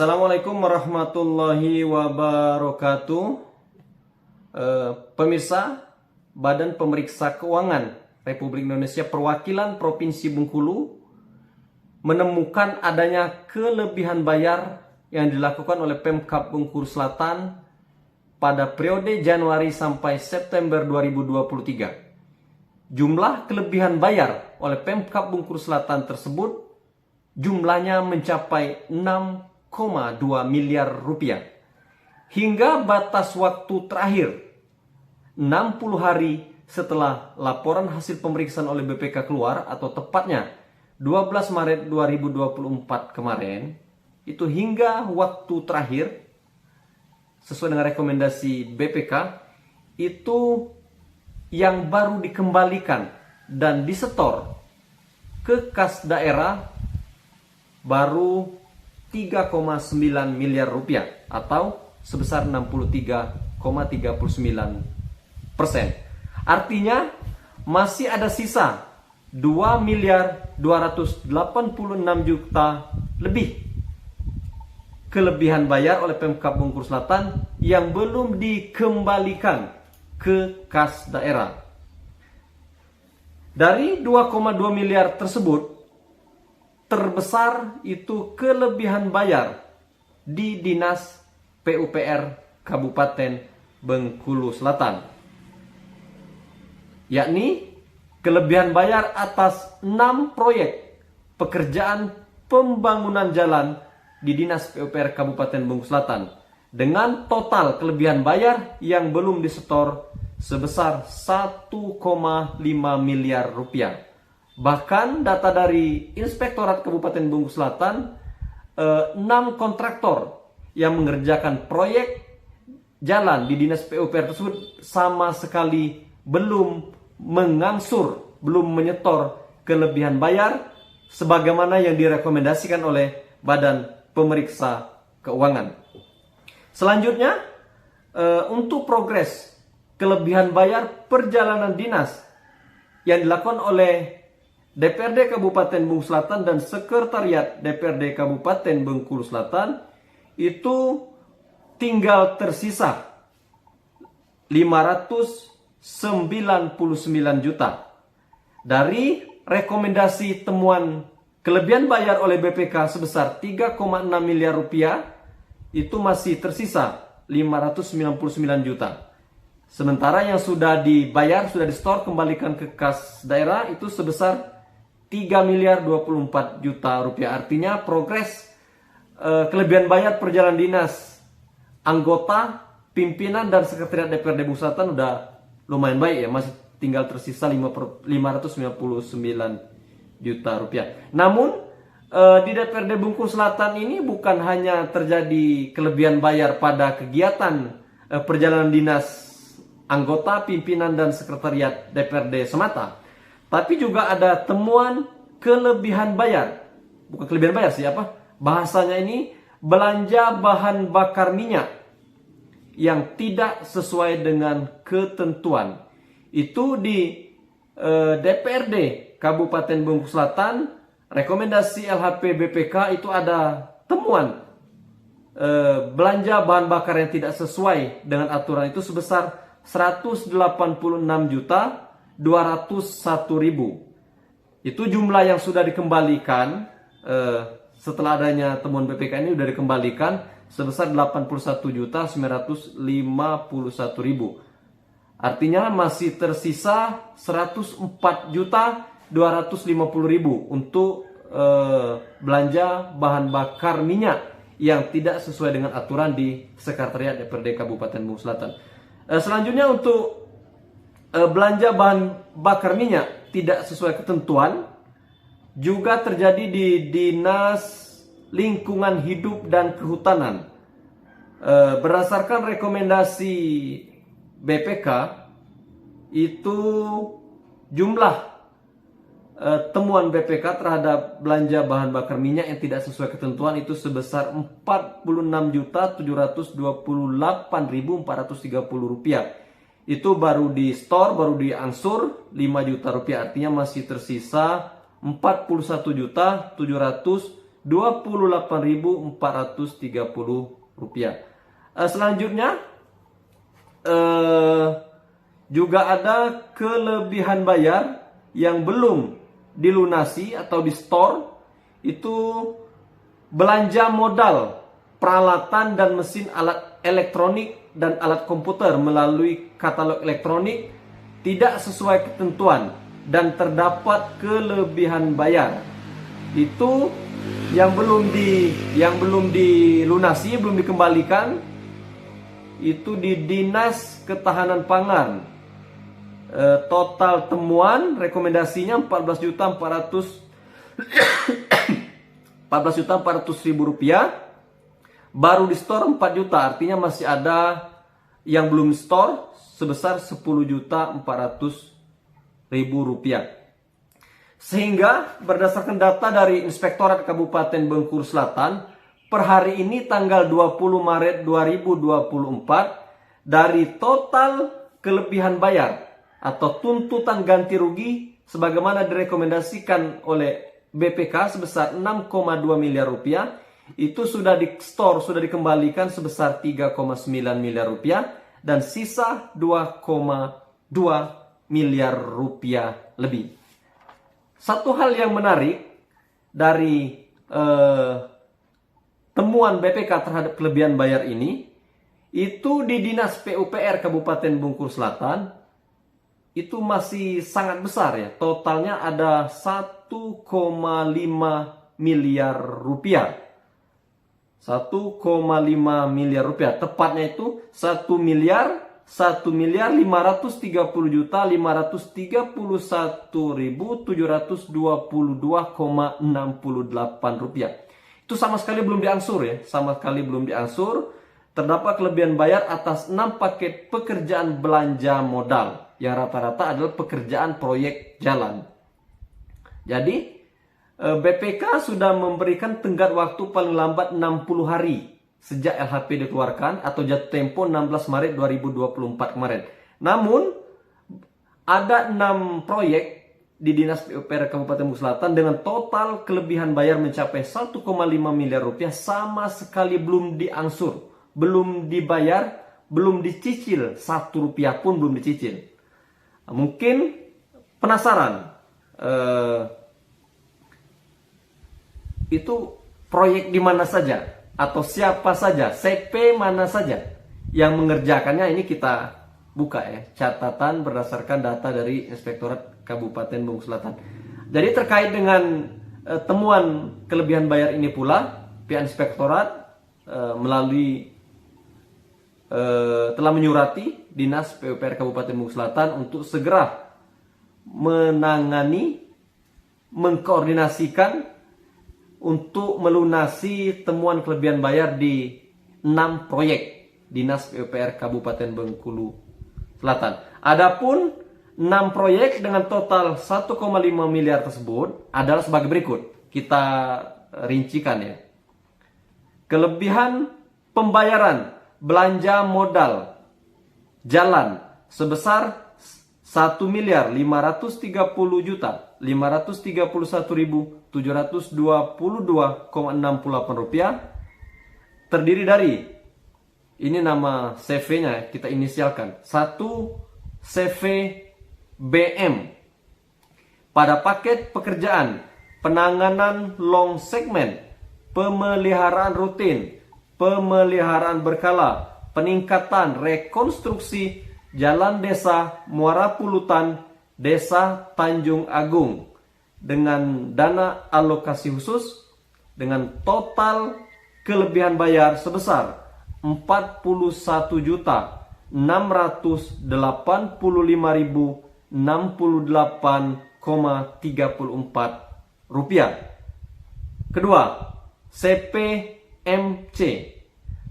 Assalamualaikum warahmatullahi wabarakatuh. Pemirsa, Badan Pemeriksa Keuangan Republik Indonesia Perwakilan Provinsi Bengkulu menemukan adanya kelebihan bayar yang dilakukan oleh Pemkab Bengkulu Selatan pada periode Januari sampai September 2023. Jumlah kelebihan bayar oleh Pemkab Bengkulu Selatan tersebut jumlahnya mencapai 6,2 miliar rupiah. Hingga batas waktu terakhir 60 hari setelah laporan hasil pemeriksaan oleh BPK keluar, atau tepatnya 12 Maret 2024 kemarin, itu hingga waktu terakhir sesuai dengan rekomendasi BPK itu yang baru dikembalikan dan disetor ke kas daerah baru 3,9 miliar rupiah atau sebesar 63,39%. Artinya masih ada sisa 2 miliar 286 juta lebih kelebihan bayar oleh Pemkab Bengkulu Selatan yang belum dikembalikan ke kas daerah. Dari 2,2 miliar tersebut, terbesar itu kelebihan bayar di Dinas PUPR Kabupaten Bengkulu Selatan, yakni kelebihan bayar atas 6 proyek pekerjaan pembangunan jalan di Dinas PUPR Kabupaten Bengkulu Selatan dengan total kelebihan bayar yang belum disetor sebesar 1,5 miliar rupiah. Bahkan data dari Inspektorat Kabupaten Bengkulu Selatan, 6 kontraktor yang mengerjakan proyek jalan di Dinas PUPR tersebut sama sekali belum mengangsur, belum menyetor kelebihan bayar sebagaimana yang direkomendasikan oleh Badan Pemeriksa Keuangan. Selanjutnya, untuk progres kelebihan bayar perjalanan dinas yang dilakukan oleh DPRD Kabupaten Bengkulu Selatan dan Sekretariat DPRD Kabupaten Bengkulu Selatan itu tinggal tersisa 599 juta. Dari rekomendasi temuan kelebihan bayar oleh BPK sebesar 3,6 miliar rupiah, itu masih tersisa 599 juta. Sementara yang sudah dibayar, sudah di-store, kembalikan ke kas daerah itu sebesar 3 miliar 24 juta rupiah. Artinya progres kelebihan bayar perjalanan dinas anggota, pimpinan, dan sekretariat DPRD Bengkulu Selatan udah lumayan baik ya. Masih tinggal tersisa 599 juta rupiah. Namun di DPRD Bengkulu Selatan ini bukan hanya terjadi kelebihan bayar pada kegiatan perjalanan dinas anggota, pimpinan, dan sekretariat DPRD semata, tapi juga ada temuan kelebihan bayar. Bukan kelebihan bayar sih, bahasanya ini belanja bahan bakar minyak yang tidak sesuai dengan ketentuan. Itu di DPRD Kabupaten Bengkulu Selatan, rekomendasi LHP BPK itu ada temuan belanja bahan bakar yang tidak sesuai dengan aturan itu sebesar 186.201.000. Itu jumlah yang sudah dikembalikan setelah adanya temuan BPK ini sudah dikembalikan sebesar 81.951.000. Artinya masih tersisa 104.250.000 untuk belanja bahan bakar minyak yang tidak sesuai dengan aturan di Sekretariat DPRD Kabupaten Bengkulu Selatan. Selanjutnya, untuk belanja bahan bakar minyak tidak sesuai ketentuan juga terjadi di Dinas Lingkungan Hidup dan Kehutanan. Berdasarkan rekomendasi BPK, itu jumlah temuan BPK terhadap belanja bahan bakar minyak yang tidak sesuai ketentuan itu sebesar 46.728.430 rupiah. Itu baru di store, baru diangsur 5 juta rupiah. Artinya masih tersisa 41.700 Rp28.430. Selanjutnya juga ada kelebihan bayar yang belum dilunasi atau di store, itu belanja modal peralatan dan mesin alat elektronik dan alat komputer melalui katalog elektronik tidak sesuai ketentuan dan terdapat kelebihan bayar. Itu yang belum dilunasi, belum dikembalikan, itu di Dinas Ketahanan Pangan. Total temuan rekomendasinya 14.400.000 rupiah. Baru di store 4 juta, artinya masih ada yang belum store sebesar 10.400.000 rupiah. Sehingga berdasarkan data dari Inspektorat Kabupaten Bengkulu Selatan, per hari ini tanggal 20 Maret 2024, dari total kelebihan bayar atau tuntutan ganti rugi sebagaimana direkomendasikan oleh BPK sebesar 6,2 miliar rupiah, itu sudah di store, sudah dikembalikan sebesar 3,9 miliar rupiah dan sisa 2,2 miliar rupiah lebih. Satu hal yang menarik dari temuan BPK terhadap kelebihan bayar ini, itu di Dinas PUPR Kabupaten Bengkulu Selatan itu masih sangat besar ya. Totalnya ada 1,5 miliar rupiah. 1,5 miliar rupiah. Tepatnya itu 1.551.531.722,68 rupiah. Itu sama sekali belum diangsur ya, sama sekali belum diangsur. Terdapat kelebihan bayar atas 6 paket pekerjaan belanja modal yang rata-rata adalah pekerjaan proyek jalan. Jadi BPK sudah memberikan tenggat waktu paling lambat 60 hari sejak LHP dikeluarkan atau jatuh tempo 16 Maret 2024 kemarin. Namun ada 6 proyek di Dinas PUPR Kabupaten Bengkulu Selatan dengan total kelebihan bayar mencapai 1,5 miliar rupiah sama sekali belum diangsur, belum dibayar, belum dicicil, 1 rupiah pun belum dicicil. Mungkin penasaran, itu proyek di mana saja atau siapa saja, CP mana saja yang mengerjakannya. Ini kita buka ya, catatan berdasarkan data dari Inspektorat Kabupaten Bengkulu Selatan. Jadi terkait dengan temuan kelebihan bayar ini pula, pihak Inspektorat melalui telah menyurati Dinas PUPR Kabupaten Bengkulu Selatan untuk segera menangani, mengkoordinasikan untuk melunasi temuan kelebihan bayar di 6 proyek Dinas PUPR Kabupaten Bengkulu Selatan. Adapun 6 proyek dengan total 1,5 miliar tersebut adalah sebagai berikut. Kita rincikan ya. Kelebihan pembayaran belanja modal jalan sebesar 1.531.531.722,68 rupiah, terdiri dari, ini nama CV-nya kita inisialkan, 1 CV BM pada paket pekerjaan penanganan long segment, pemeliharaan rutin, pemeliharaan berkala, peningkatan rekonstruksi Jalan Desa Muara Pulutan, Desa Tanjung Agung dengan dana alokasi khusus dengan total kelebihan bayar sebesar 41.685.068,34 rupiah. Kedua, CPMC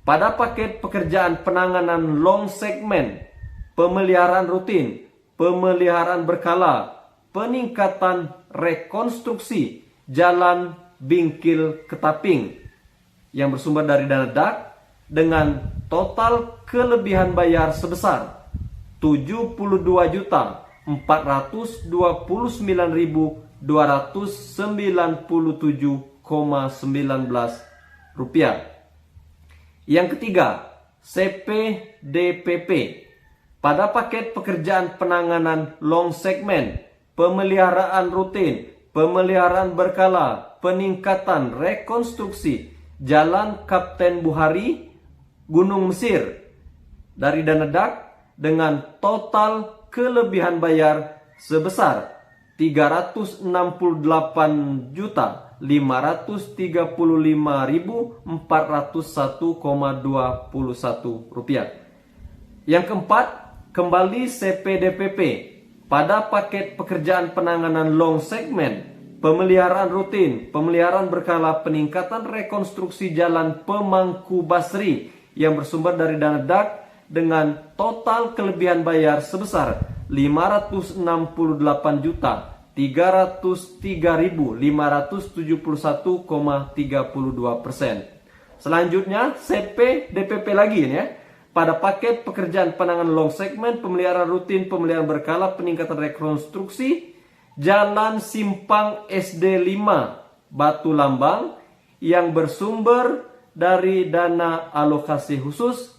pada paket pekerjaan penanganan long segment, pemeliharaan rutin, pemeliharaan berkala, peningkatan rekonstruksi Jalan Bingkil Ketaping yang bersumber dari dana DAK dengan total kelebihan bayar sebesar 72.429.297,88 rupiah. Yang ketiga, CPDPP. Pada paket pekerjaan penanganan long segment, pemeliharaan rutin, pemeliharaan berkala, peningkatan rekonstruksi Jalan Kapten Buhari, Gunung Mesir dari dana DAK dengan total kelebihan bayar sebesar 365.401,21 rupiah. Yang keempat, kembali CPDPP. Pada paket pekerjaan penanganan long segment, pemeliharaan rutin, pemeliharaan berkala, peningkatan rekonstruksi Jalan Pemangku Basri yang bersumber dari dana DAK dengan total kelebihan bayar sebesar 563.571,32%. Selanjutnya CPDPP lagi ini ya. Pada paket pekerjaan penanganan long segment, pemeliharaan rutin, pemeliharaan berkala, peningkatan rekonstruksi Jalan Simpang SD 5 Batu Lambang yang bersumber dari dana alokasi khusus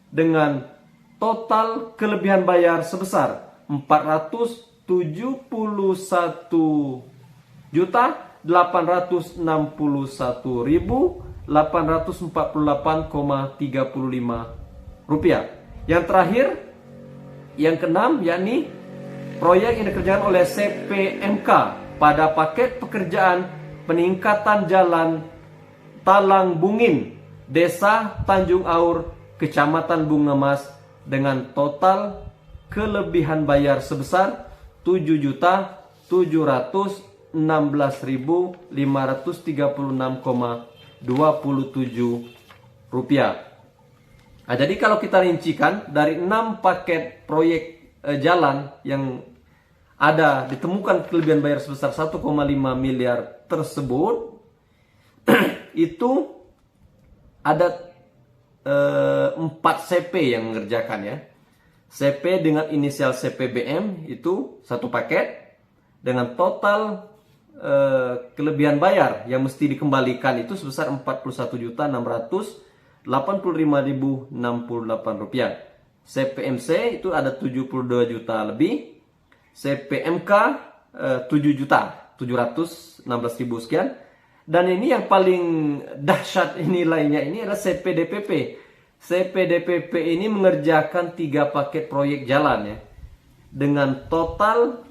dengan total kelebihan bayar sebesar 471.861.848,35 rupiah. Yang terakhir, yang keenam, yakni proyek yang dikerjakan oleh CPMK pada paket pekerjaan peningkatan jalan Talang Bungin, Desa Tanjung Aur, Kecamatan Bunga Mas dengan total kelebihan bayar sebesar 7.716.536,27 rupiah. Nah, jadi kalau kita rincikan dari 6 paket proyek jalan yang ada ditemukan kelebihan bayar sebesar 1,5 miliar tersebut itu ada 4 CP yang mengerjakan ya. CP dengan inisial CPBM itu satu paket dengan total kelebihan bayar yang mesti dikembalikan itu sebesar 41.685.068 rupiah. CPMC itu ada 72 juta lebih. CPMK 7.716.000 sekian. Dan ini yang paling dahsyat nilainya ini adalah CPDPP. CPDPP ini mengerjakan 3 paket proyek jalan ya. Dengan total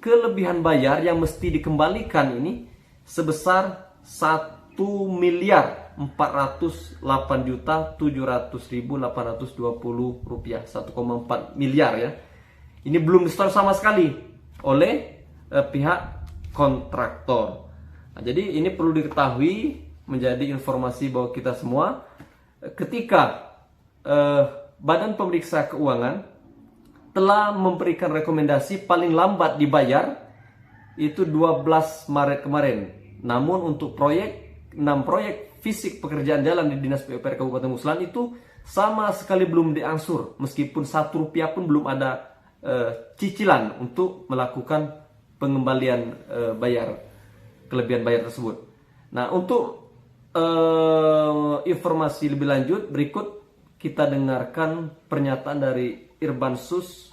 kelebihan bayar yang mesti dikembalikan ini sebesar 1.408.700.820 rupiah, 1,4 miliar ya. Ini belum disetor sama sekali oleh pihak kontraktor. Nah, jadi ini perlu diketahui menjadi informasi bahwa kita semua ketika Badan Pemeriksa Keuangan telah memberikan rekomendasi paling lambat dibayar itu 12 Maret kemarin. Namun untuk 6 proyek fisik pekerjaan jalan di Dinas PUPR Kabupaten Muslan itu sama sekali belum diangsur, meskipun 1 rupiah pun belum ada cicilan untuk melakukan pengembalian bayar kelebihan bayar tersebut. Nah, untuk informasi lebih lanjut berikut kita dengarkan pernyataan dari Irbansus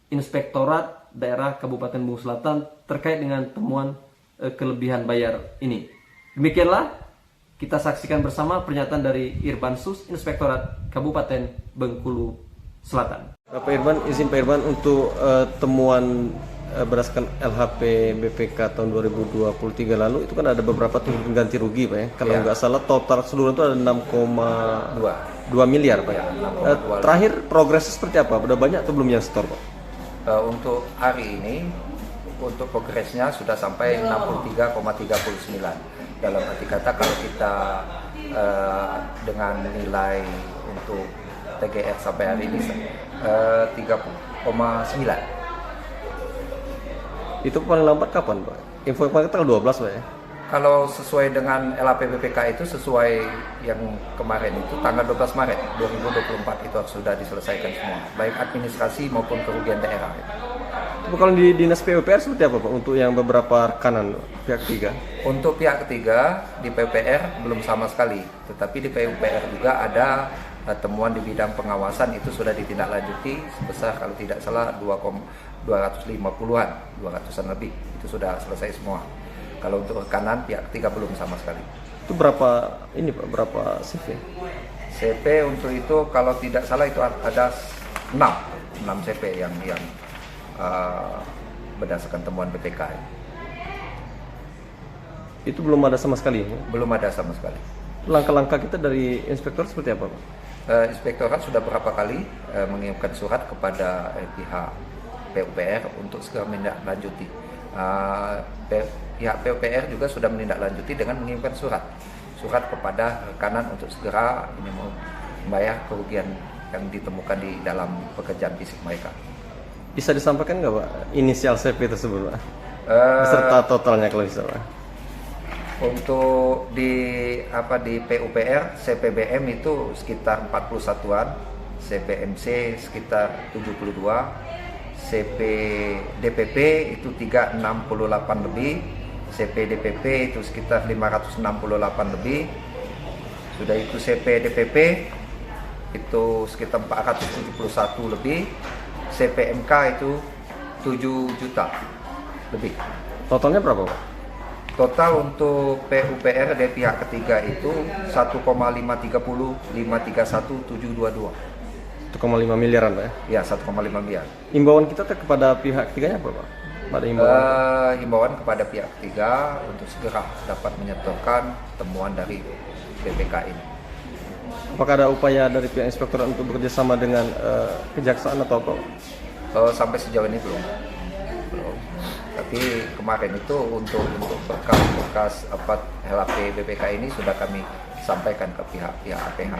Inspektorat Daerah Kabupaten Bung Selatan terkait dengan temuan kelebihan bayar ini. Demikianlah kita saksikan bersama pernyataan dari Irbansus Inspektorat Kabupaten Bengkulu Selatan. Pak Irban, izin Pak Irban untuk temuan berdasarkan LHP BPK tahun 2023 lalu itu kan ada beberapa tuntutan ganti rugi Pak ya. Kalau nggak salah total seluruh itu ada 6,2 miliar Pak ya. Terakhir progresnya seperti apa? Udah banyak atau belum yang setor Pak? Untuk hari ini untuk progresnya sudah sampai 63,39. Dalam arti kata kalau kita dengan nilai untuk TGR sampai hari ini 3,9. Itu paling lambat kapan Pak? Info kemarin tanggal 12 Pak ya? Kalau sesuai dengan LHP BPK itu sesuai yang kemarin itu tanggal 12 Maret 2024 itu sudah diselesaikan semua, baik administrasi maupun kerugian daerah. Tapi kalau di dinas PUPR seperti apa Pak untuk yang beberapa rekanan pihak ketiga? Untuk pihak ketiga di PUPR belum sama sekali, tetapi di PUPR juga ada temuan di bidang pengawasan itu sudah ditindaklanjuti sebesar kalau tidak salah 250-an, 200-an lebih, itu sudah selesai semua. Kalau untuk rekanan pihak ketiga belum sama sekali. Itu berapa ini Pak, berapa CV? CP untuk itu kalau tidak salah itu ada 6 CP yang berdasarkan temuan BPK. Itu belum ada sama sekali? Belum ada sama sekali. Langkah-langkah kita dari inspektor seperti apa Pak? Inspektorat sudah berapa kali mengirimkan surat kepada pihak PUPR untuk segera menindaklanjuti. Pihak PUPR juga sudah menindaklanjuti dengan mengirimkan surat kepada rekanan untuk segera ini membayar kerugian yang ditemukan di dalam pekerjaan fisik mereka. Bisa disampaikan nggak Pak inisial CP tersebut Pak? Beserta totalnya kalau bisa Pak. Untuk di PUPR CPBM itu sekitar 41-an, CPMC sekitar 72, CPDPP itu 368 lebih, CPDPP itu sekitar 568 lebih. Sudah itu CPDPP itu sekitar 471 lebih, CPMK itu 7 juta lebih. Totalnya berapa Pak? Total untuk PUPR dari pihak ketiga itu 1,530 531 722. 1,5 miliaran Pak ya? Ya, 1,5 miliar. Himbauan kita kepada pihak ketiganya apa Pak? Pada Himbauan kepada pihak ketiga untuk segera dapat menyetorkan temuan dari BPK ini. Apakah ada upaya dari pihak inspektorat untuk bekerjasama dengan kejaksaan atau apa? Sampai sejauh ini belum. Tapi kemarin itu untuk berkas LAP BPK ini sudah kami sampaikan ke pihak APH.